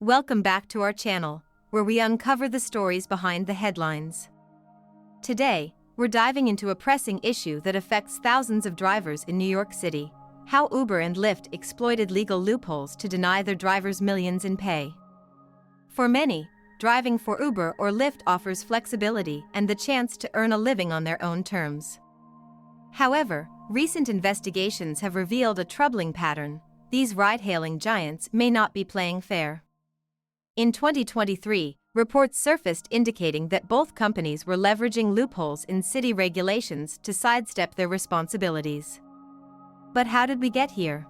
Welcome back to our channel, where we uncover the stories behind the headlines. Today, we're diving into a pressing issue that affects thousands of drivers in New York City: how Uber and Lyft exploited legal loopholes to deny their drivers millions in pay. For many, driving for Uber or Lyft offers flexibility and the chance to earn a living on their own terms. However, recent investigations have revealed a troubling pattern: these ride-hailing giants may not be playing fair. In 2023, reports surfaced indicating that both companies were leveraging loopholes in city regulations to sidestep their responsibilities. But how did we get here?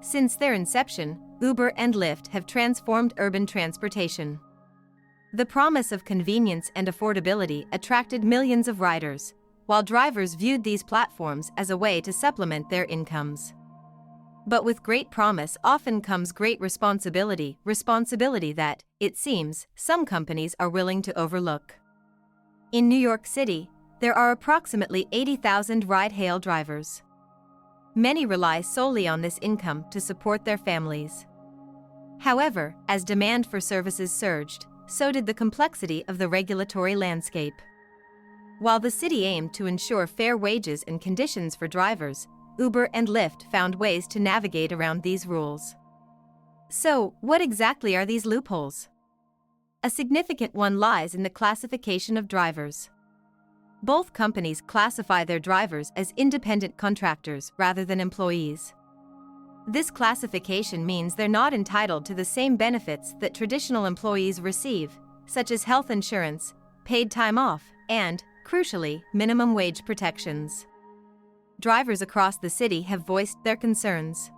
Since their inception, Uber and Lyft have transformed urban transportation. The promise of convenience and affordability attracted millions of riders, while drivers viewed these platforms as a way to supplement their incomes. But with great promise often comes great responsibility that, it seems, some companies are willing to overlook. In New York City, there are approximately 80,000 ride-hail drivers. Many rely solely on this income to support their families. However, as demand for services surged, so did the complexity of the regulatory landscape. While the city aimed to ensure fair wages and conditions for drivers, Uber and Lyft found ways to navigate around these rules. So, what exactly are these loopholes? A significant one lies in the classification of drivers. Both companies classify their drivers as independent contractors rather than employees. This classification means they're not entitled to the same benefits that traditional employees receive, such as health insurance, paid time off, and, crucially, minimum wage protections. Drivers across the city have voiced their concerns.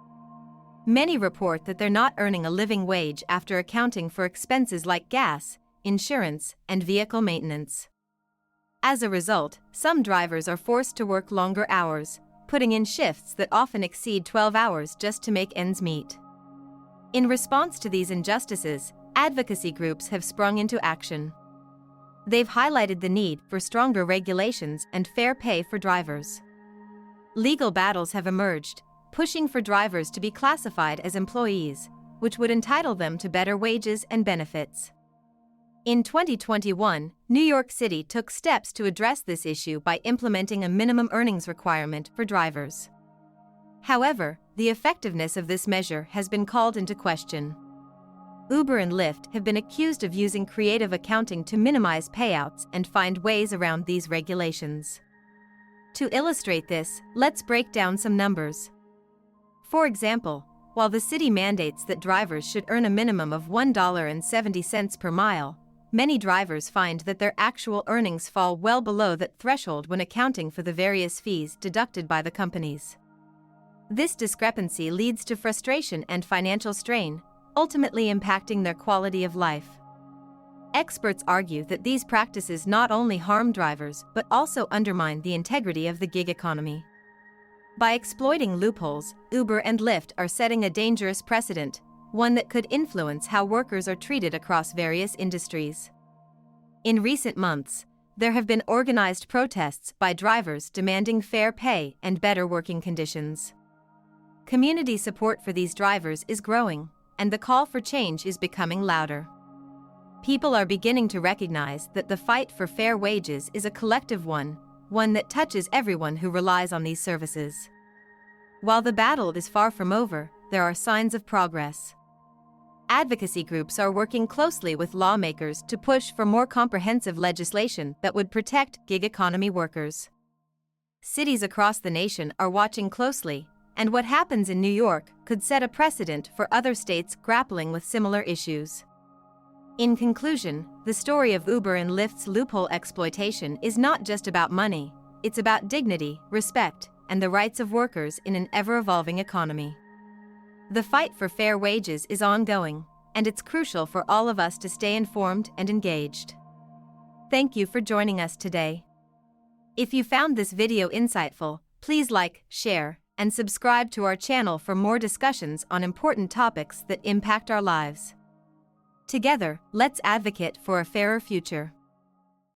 Many report that they're not earning a living wage after accounting for expenses like gas, insurance, and vehicle maintenance. As a result, some drivers are forced to work longer hours, putting in shifts that often exceed 12 hours just to make ends meet. In response to these injustices, advocacy groups have sprung into action. They've highlighted the need for stronger regulations and fair pay for drivers. Legal battles have emerged, pushing for drivers to be classified as employees, which would entitle them to better wages and benefits. In 2021, New York City took steps to address this issue by implementing a minimum earnings requirement for drivers. However, the effectiveness of this measure has been called into question. Uber and Lyft have been accused of using creative accounting to minimize payouts and find ways around these regulations. To illustrate this, let's break down some numbers. For example, while the city mandates that drivers should earn a minimum of $1.70 per mile, many drivers find that their actual earnings fall well below that threshold when accounting for the various fees deducted by the companies. This discrepancy leads to frustration and financial strain, ultimately impacting their quality of life. Experts argue that these practices not only harm drivers but also undermine the integrity of the gig economy. By exploiting loopholes, Uber and Lyft are setting a dangerous precedent, one that could influence how workers are treated across various industries. In recent months, there have been organized protests by drivers demanding fair pay and better working conditions. Community support for these drivers is growing, and the call for change is becoming louder. People are beginning to recognize that the fight for fair wages is a collective one that touches everyone who relies on these services. While the battle is far from over, there are signs of progress. Advocacy groups are working closely with lawmakers to push for more comprehensive legislation that would protect gig economy workers. Cities across the nation are watching closely, and what happens in New York could set a precedent for other states grappling with similar issues. In conclusion, the story of Uber and Lyft's loophole exploitation is not just about money, it's about dignity, respect, and the rights of workers in an ever-evolving economy. The fight for fair wages is ongoing, and it's crucial for all of us to stay informed and engaged. Thank you for joining us today. If you found this video insightful, please like, share, and subscribe to our channel for more discussions on important topics that impact our lives. Together, let's advocate for a fairer future.